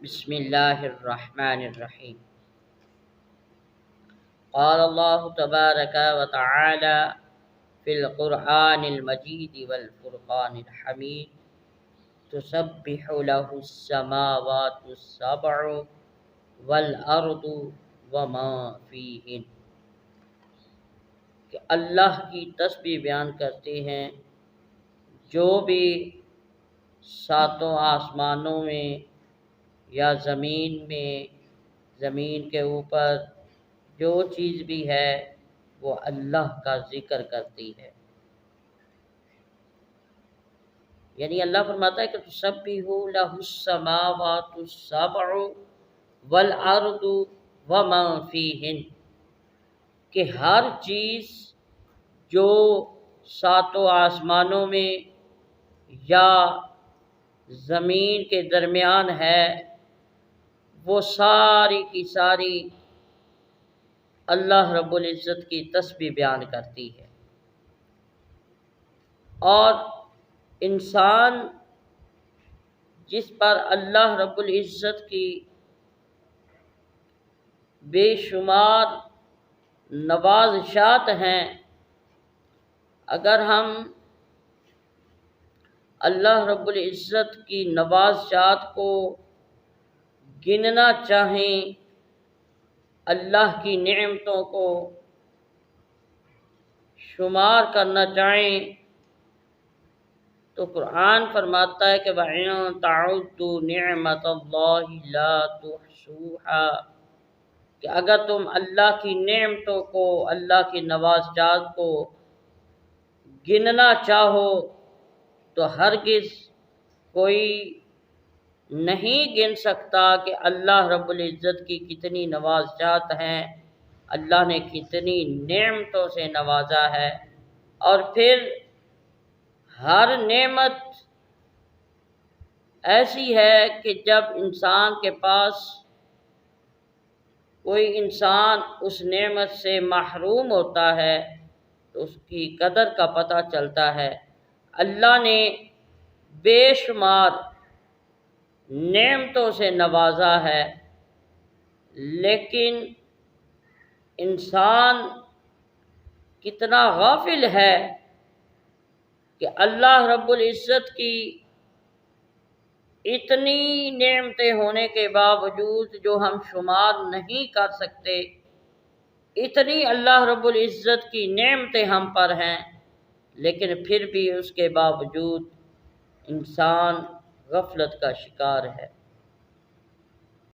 بسم اللہ الرحمن الرحیم۔ قال اللہ تبارک و تعالی فی القرآن المجید والفرقان الحمید تسبح له السماوات السبع والارض وما فیہن، کہ اللہ کی تسبیح بیان کرتے ہیں جو بھی ساتوں آسمانوں میں یا زمین میں، زمین کے اوپر جو چیز بھی ہے وہ اللہ کا ذکر کرتی ہے۔ یعنی اللہ فرماتا ہے کہ تسبح لہ السماوات السبع والارض وما فیہن، کہ ہر چیز جو ساتوں آسمانوں میں یا زمین کے درمیان ہے وہ ساری کی ساری اللہ رب العزت کی تسبیح بیان کرتی ہے۔ اور انسان جس پر اللہ رب العزت کی بے شمار نوازشات ہیں، اگر ہم اللہ رب العزت کی نوازشات کو گننا چاہیں، اللہ کی نعمتوں کو شمار کرنا چاہیں، تو قرآن فرماتا ہے کہ وَإِن تَعُدُّوا نِعْمَتَ اللَّهِ لَا تُحْصُوهَا، کہ اگر تم اللہ کی نعمتوں کو، اللہ کی نوازشات کو گننا چاہو تو ہرگز کوئی نہیں گن سکتا کہ اللہ رب العزت کی کتنی نوازشات ہیں، اللہ نے کتنی نعمتوں سے نوازا ہے۔ اور پھر ہر نعمت ایسی ہے کہ جب انسان کے پاس کوئی انسان اس نعمت سے محروم ہوتا ہے تو اس کی قدر کا پتہ چلتا ہے۔ اللہ نے بے شمار نعمتوں سے نوازا ہے، لیکن انسان کتنا غافل ہے کہ اللہ رب العزت کی اتنی نعمتیں ہونے کے باوجود جو ہم شمار نہیں کر سکتے، اتنی اللہ رب العزت کی نعمتیں ہم پر ہیں، لیکن پھر بھی اس کے باوجود انسان غفلت کا شکار ہے۔